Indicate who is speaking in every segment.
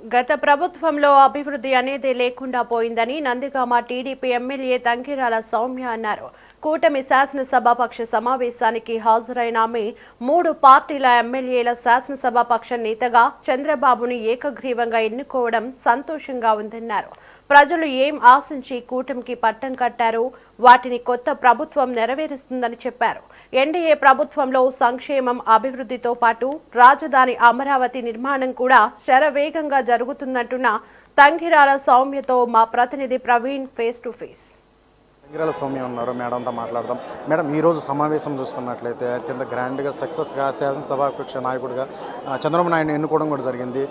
Speaker 1: గత ప్రభుత్వంలో అభివృద్ధి అనేది లేకుండా పోయిందని నందిగామ టీడీపీ ఎమ్మెల్యే తంగిరాల సౌమ్య అన్నారు. కూటమి శాసనసభాపక్ష సమావేశానికి హాజరైన ఆమె 3 పార్టీల ఎమ్మెల్యేల శాసనసభాపక్ష నేతగా చంద్రబాబును ఏకగ్రీవంగా ఎన్నుకోవడం సంతోషంగా ఉందన్నారు. ప్రజలు ఏం ఆశించి కూటమికి పట్టం కట్టారో వాటిని కొత్త ప్రభుత్వం నెరవేరుస్తుందని చెప్పారు. ఎన్డీఏ ప్రభుత్వంలో సంక్షేమం, అభివృద్ధితో పాటు రాజధాని అమరావతి నిర్మాణం కూడా శరవేగంగా జరుగుతుందంటున్న తంగిరాల సౌమ్యతో మా ప్రతినిధి Praveen face to face.
Speaker 2: Tangirala Soumya ఉన్నారు, మేడంతో మాట్లాడదాం. మేడం, ఈరోజు సమావేశం చూసుకున్నట్లయితే అత్యంత గ్రాండ్గా సక్సెస్గా శాసనసభాపక్ష నాయకుడిగా చంద్రబాబు నాయుడు ఎన్నుకోవడం కూడా జరిగింది.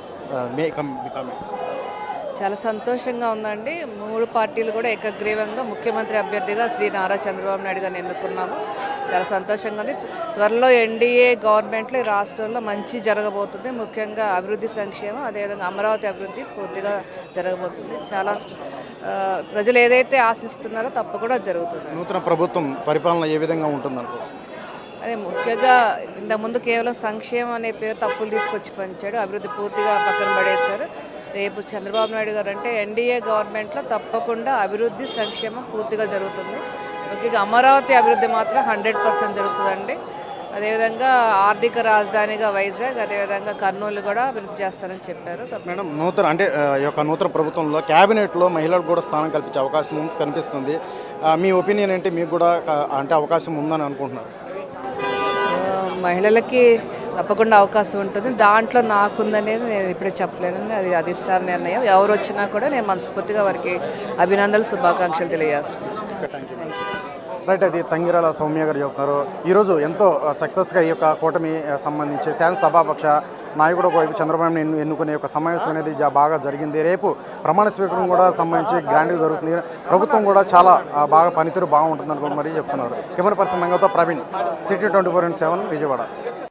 Speaker 3: చాలా సంతోషంగా ఉందండి. 3 పార్టీలు కూడా ఏకగ్రీవంగా ముఖ్యమంత్రి అభ్యర్థిగా శ్రీ నారా చంద్రబాబు నాయుడు గారిని ఎన్నుకున్నాము. చాలా సంతోషంగా ఉంది. త్వరలో ఎన్డీఏ గవర్నమెంట్లో రాష్ట్రంలో మంచి జరగబోతుంది. ముఖ్యంగా అభివృద్ధి, సంక్షేమం, అదేవిధంగా అమరావతి అభివృద్ధి పూర్తిగా జరగబోతుంది. చాలా ప్రజలు ఏదైతే ఆశిస్తున్నారో తప్పకుండా జరుగుతుంది.
Speaker 2: నూతన ప్రభుత్వం పరిపాలన ఏ విధంగా ఉంటుందనుకో?
Speaker 3: అదే ముఖ్యంగా ఇంతకుముందు కేవలం సంక్షేమం అనే పేరు తప్పులు తీసుకొచ్చి పంచాడు. అభివృద్ధి పూర్తిగా పక్కన పడేశారు. రేపు చంద్రబాబు నాయుడు గారు అంటే ఎన్డీఏ గవర్నమెంట్లో తప్పకుండా అభివృద్ధి, సంక్షేమం పూర్తిగా జరుగుతుంది. ముఖ్యంగా అమరావతి అభివృద్ధి మాత్రం 100% జరుగుతుందండి. అదేవిధంగా ఆర్థిక రాజధానిగా వైజాగ్, అదేవిధంగా కర్నూలు కూడా అభివృద్ధి చేస్తారని చెప్పారు.
Speaker 2: మేడం, నూతన ప్రభుత్వంలో క్యాబినెట్లో మహిళలకు కూడా స్థానం కల్పించే అవకాశం కనిపిస్తుంది. మీ ఒపీనియన్ ఏంటి? మీకు కూడా అంటే అవకాశం ఉందని అనుకుంటున్నారు?
Speaker 3: మహిళలకి తప్పకుండా అవకాశం ఉంటుంది. దాంట్లో నాకుందనేది నేను ఇప్పుడే చెప్పలేను. అది అధిష్టాన నిర్ణయం. ఎవరు వచ్చినా కూడా నేను మనస్ఫూర్తిగా వారికి అభినందనలు, శుభాకాంక్షలు తెలియజేస్తాను.
Speaker 2: రైట్, అది తంగిరాల సౌమ్య గారు చెప్తున్నారు. ఈరోజు ఎంతో సక్సెస్గా ఈ యొక్క కూటమి సంబంధించి శాసనసభాపక్ష నాయకుడు ఒకవైపు చంద్రబాబు ఎన్నుకునే యొక్క సమావేశం అనేది బాగా జరిగింది. రేపు ప్రమాణ స్వీకారం కూడా సంబంధించి గ్రాండ్గా జరుగుతుంది. ప్రభుత్వం కూడా చాలా బాగా పనితీరు బాగుంటుంది అనుకుంటూ మరీ చెప్తున్నారు. కెమెరా పర్సన్ నంగతో ప్రవీణ్, సిటీ 24/7 విజయవాడ.